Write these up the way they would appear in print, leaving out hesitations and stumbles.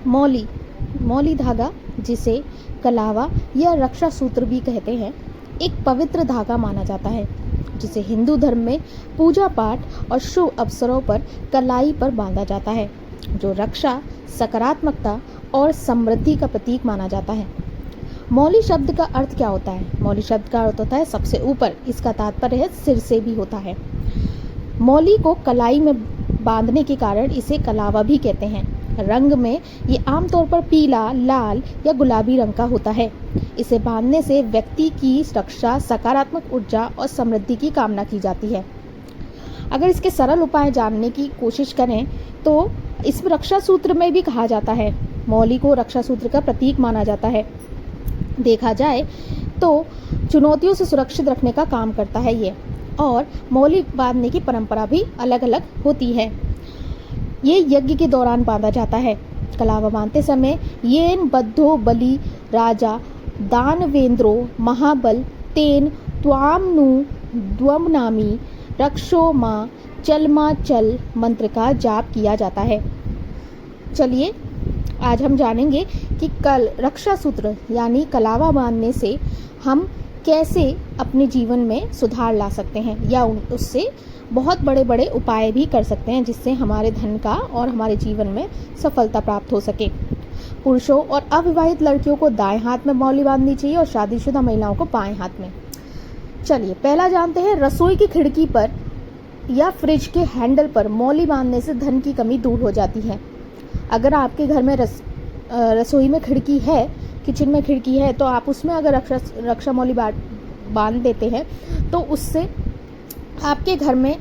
मौली मौली धागा, जिसे कलावा या रक्षा सूत्र भी कहते हैं, एक पवित्र धागा माना जाता है जिसे हिंदू धर्म में पूजा पाठ और शुभ अवसरों पर कलाई पर बांधा जाता है, जो रक्षा, सकारात्मकता और समृद्धि का प्रतीक माना जाता है। मौली शब्द का अर्थ क्या होता है? मौली शब्द का अर्थ होता है सबसे ऊपर। इसका तात्पर्य है सिर से भी होता है। मौली को कलाई में बांधने के कारण इसे कलावा भी कहते हैं। रंग में ये आमतौर पर पीला, लाल या गुलाबी रंग का होता है। इसे बांधने से व्यक्ति की रक्षा, सकारात्मक ऊर्जा और समृद्धि की कामना की जाती है। अगर इसके सरल उपाय जानने की कोशिश करें तो इसमें रक्षा सूत्र में भी कहा जाता है। मौली को रक्षा सूत्र का प्रतीक माना जाता है। देखा जाए तो चुनौतियों से सुरक्षित रखने का काम करता है ये, और मौली बांधने की परंपरा भी अलग अलग होती है। ये यज्ञ के दौरान बांधा जाता है। कलावा बांधते समय येन बद्धो बलि राजा दानवेंद्रो महाबल तेन त्वामनु द्वमनामी रक्षो माँ चलमा चल मंत्र का जाप किया जाता है। चलिए आज हम जानेंगे कि रक्षा सूत्र यानी कलावा बांधने से हम कैसे अपने जीवन में सुधार ला सकते हैं, या उससे बहुत बड़े बड़े उपाय भी कर सकते हैं जिससे हमारे धन का और हमारे जीवन में सफलता प्राप्त हो सके। पुरुषों और अविवाहित लड़कियों को दाएं हाथ में मौली बांधनी चाहिए और शादीशुदा महिलाओं को बाएं हाथ में। चलिए पहला जानते हैं, रसोई की खिड़की पर या फ्रिज के हैंडल पर मौली बांधने से धन की कमी दूर हो जाती है। अगर आपके घर में रसोई में खिड़की है, किचन में खिड़की है, तो आप उसमें अगर रक्षा मौली बांध देते हैं तो उससे आपके घर में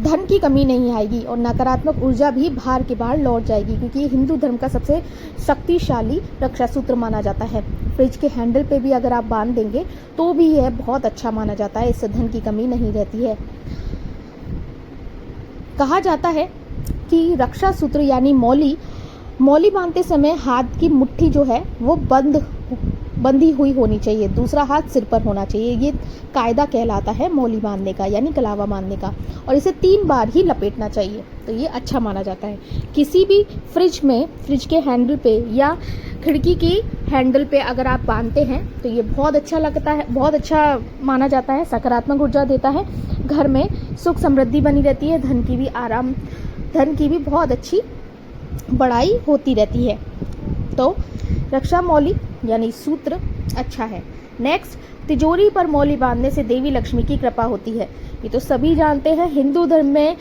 धन की कमी नहीं आएगी और नकारात्मक ऊर्जा भी बाहर के बाहर लौट जाएगी, क्योंकि ये हिंदू धर्म का सबसे शक्तिशाली रक्षा सूत्र माना जाता है। फ्रिज के हैंडल पे भी अगर आप बांध देंगे तो भी यह बहुत अच्छा माना जाता है, इससे धन की कमी नहीं रहती है। कहा जाता है कि रक्षा सूत्र यानी मौली बांधते समय हाथ की मुट्ठी जो है वो बंधी हुई होनी चाहिए, दूसरा हाथ सिर पर होना चाहिए। ये कायदा कहलाता है मौली बांधने का यानी कलावा बांधने का, और इसे 3 बार ही लपेटना चाहिए, तो ये अच्छा माना जाता है। किसी भी फ्रिज के हैंडल पे या खिड़की की हैंडल पे अगर आप बांधते हैं तो ये बहुत अच्छा लगता है, बहुत अच्छा माना जाता है, सकारात्मक ऊर्जा देता है, घर में सुख समृद्धि बनी रहती है, धन की भी बहुत अच्छी बढ़ाई होती रहती है। तो रक्षा मौली यानी सूत्र अच्छा है। नेक्स्ट, तिजोरी पर मौली बांधने से देवी लक्ष्मी की कृपा होती है। ये तो सभी जानते हैं, हिंदू धर्म में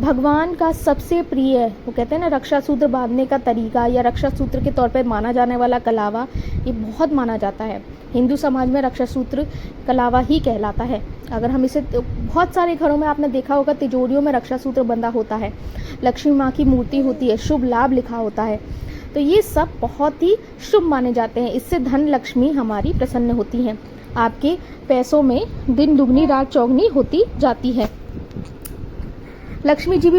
भगवान का सबसे प्रिय, वो कहते हैं ना, रक्षा सूत्र बांधने का तरीका या रक्षा सूत्र के तौर पर माना जाने वाला कलावा, ये बहुत माना जाता है। हिंदू समाज में रक्षा सूत्र कलावा ही कहलाता है। अगर हम इसे, बहुत सारे घरों में आपने देखा होगा तिजोरियों में रक्षा सूत्र बंधा होता है, लक्ष्मी माँ की मूर्ति होती है, शुभ लाभ लिखा होता है, तो ये सब बहुत ही शुभ माने जाते हैं। इससे धन लक्ष्मी हमारी प्रसन्न होती हैं, आपके पैसों में दिन दुगनी रात चौगनी होती जाती है। लक्ष्मी जी भी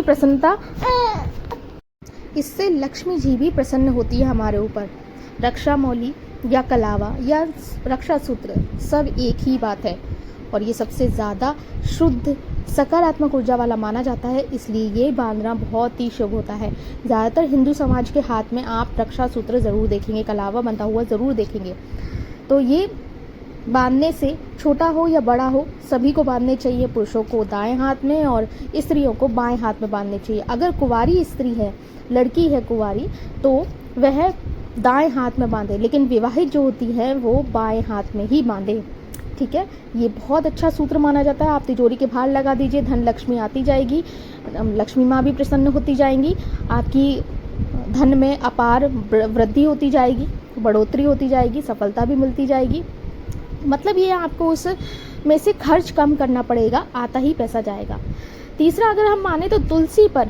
इससे लक्ष्मी जी भी प्रसन्न होती है हमारे ऊपर। रक्षा मौली या कलावा या रक्षा सूत्र सब एक ही बात है, और ये सबसे ज़्यादा शुद्ध सकारात्मक ऊर्जा वाला माना जाता है, इसलिए ये बांधना बहुत ही शुभ होता है। ज़्यादातर हिंदू समाज के हाथ में आप रक्षा सूत्र ज़रूर देखेंगे, कलावा बंधा हुआ ज़रूर देखेंगे। तो ये बांधने से छोटा हो या बड़ा हो सभी को बांधने चाहिए। पुरुषों को दाएं हाथ में और स्त्रियों को बाएं हाथ में बांधने चाहिए। अगर कुंवारी स्त्री है, लड़की है कुंवारी, तो वह दाएं हाथ में बांधे, लेकिन विवाहित जो होती है वो बाएं हाथ में ही बांधे। ठीक है, ये बहुत अच्छा सूत्र माना जाता है। आप तिजोरी के बाहर लगा दीजिए, धन लक्ष्मी आती जाएगी, लक्ष्मी माँ भी प्रसन्न होती जाएंगी, आपकी धन में अपार वृद्धि होती जाएगी, बढ़ोतरी होती जाएगी, सफलता भी मिलती जाएगी। मतलब ये आपको उस में से खर्च कम करना पड़ेगा, आता ही पैसा जाएगा। तीसरा, अगर हम माने तो तुलसी पर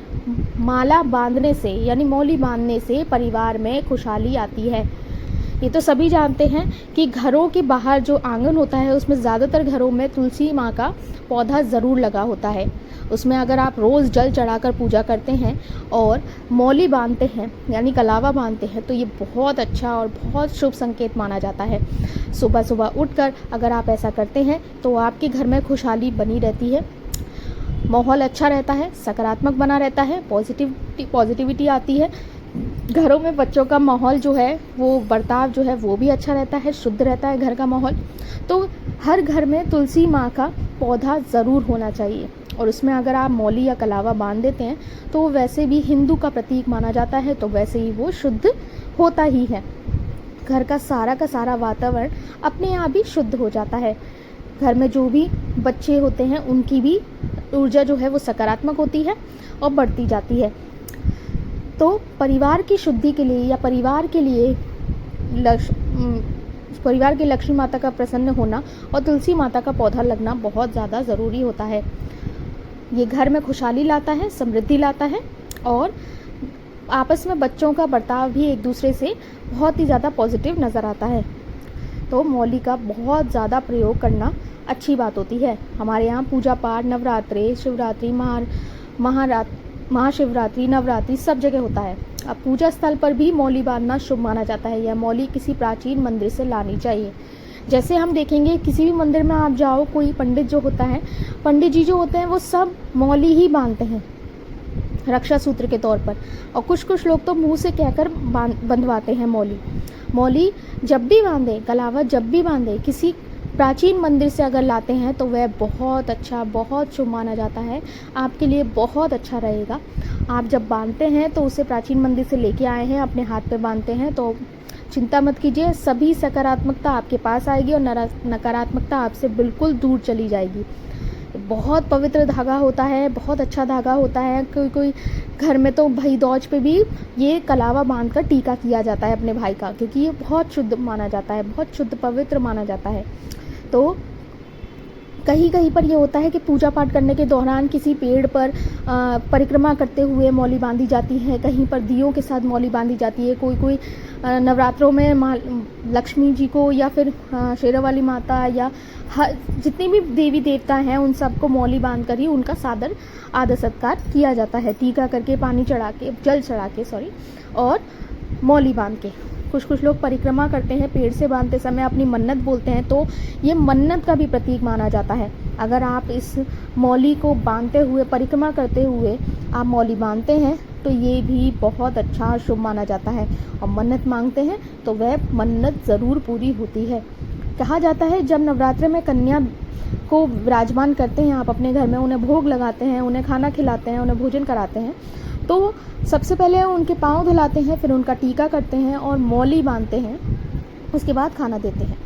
माला बांधने से यानी मौली बांधने से परिवार में खुशहाली आती है। ये तो सभी जानते हैं कि घरों के बाहर जो आंगन होता है उसमें ज़्यादातर घरों में तुलसी माँ का पौधा ज़रूर लगा होता है। उसमें अगर आप रोज़ जल चढ़ाकर पूजा करते हैं और मौली बांधते हैं यानी कलावा बांधते हैं तो ये बहुत अच्छा और बहुत शुभ संकेत माना जाता है। सुबह सुबह उठकर अगर आप ऐसा करते हैं तो आपके घर में खुशहाली बनी रहती है, माहौल अच्छा रहता है, सकारात्मक बना रहता है, पॉजिटिविटी आती है। घरों में बच्चों का माहौल जो है, वो बर्ताव जो है वो भी अच्छा रहता है, शुद्ध रहता है घर का माहौल। तो हर घर में तुलसी माँ का पौधा ज़रूर होना चाहिए, और उसमें अगर आप मौली या कलावा बांध देते हैं तो वो वैसे भी हिंदू का प्रतीक माना जाता है, तो वैसे ही वो शुद्ध होता ही है। घर का सारा वातावरण अपने आप ही शुद्ध हो जाता है। घर में जो भी बच्चे होते हैं उनकी भी ऊर्जा जो है वो सकारात्मक होती है और बढ़ती जाती है। तो परिवार की शुद्धि के लिए या परिवार के लक्ष्मी माता का प्रसन्न होना और तुलसी माता का पौधा लगना बहुत ज़्यादा ज़रूरी होता है। ये घर में खुशहाली लाता है, समृद्धि लाता है, और आपस में बच्चों का बर्ताव भी एक दूसरे से बहुत ही ज़्यादा पॉजिटिव नज़र आता है। तो मौली का बहुत ज़्यादा प्रयोग करना अच्छी बात होती है। हमारे यहाँ पूजा पाठ, नवरात्रे, शिवरात्रि, महाशिवरात्रि, नवरात्रि सब जगह होता है। अब पूजा स्थल पर भी मौली बांधना शुभ माना जाता है। यह मौली किसी प्राचीन मंदिर से लानी चाहिए। जैसे हम देखेंगे किसी भी मंदिर में आप जाओ, कोई पंडित जो होता है, पंडित जी जो होते हैं वो सब मौली ही बांधते हैं रक्षा सूत्र के तौर पर, और कुछ लोग तो मुंह से कहकर बंधवाते हैं मौली जब भी बांधे, कलावा जब भी बांधे, किसी प्राचीन मंदिर से अगर लाते हैं तो वह बहुत अच्छा, बहुत शुभ माना जाता है, आपके लिए बहुत अच्छा रहेगा। आप जब बांधते हैं तो उसे प्राचीन मंदिर से लेके आए हैं, अपने हाथ पे बांधते हैं, तो चिंता मत कीजिए, सभी सकारात्मकता आपके पास आएगी और नकारात्मकता आपसे बिल्कुल दूर चली जाएगी। बहुत पवित्र धागा होता है, बहुत अच्छा धागा होता है। कोई घर में तो भाई दूज पे भी ये कलावा बांध कर टीका किया जाता है अपने भाई का, क्योंकि ये बहुत शुद्ध माना जाता है, बहुत शुद्ध पवित्र माना जाता है। तो कहीं पर ये होता है कि पूजा पाठ करने के दौरान किसी पेड़ पर परिक्रमा करते हुए मौली बांधी जाती है, कहीं पर दियों के साथ मौली बांधी जाती है। कोई नवरात्रों में माँ लक्ष्मी जी को, या फिर शेरावाली माता, या जितने भी देवी देवता हैं उन सबको मौली बांध कर ही उनका आदर सत्कार किया जाता है, टीका करके, पानी चढ़ा के, जल चढ़ा के और मौली बांध के। कुछ लोग परिक्रमा करते हैं, पेड़ से बांधते समय अपनी मन्नत बोलते हैं, तो ये मन्नत का भी प्रतीक माना जाता है। अगर आप इस मौली को बांधते हुए, परिक्रमा करते हुए आप मौली बांधते हैं तो ये भी बहुत अच्छा शुभ माना जाता है, और मन्नत मांगते हैं तो वह मन्नत ज़रूर पूरी होती है। कहा जाता है जब नवरात्र में कन्या को विराजमान करते हैं आप अपने घर में, उन्हें भोग लगाते हैं, उन्हें खाना खिलाते हैं, उन्हें भोजन कराते हैं, तो सबसे पहले उनके पाँव धुलाते हैं, फिर उनका टीका करते हैं और मौली बांधते हैं, उसके बाद खाना देते हैं।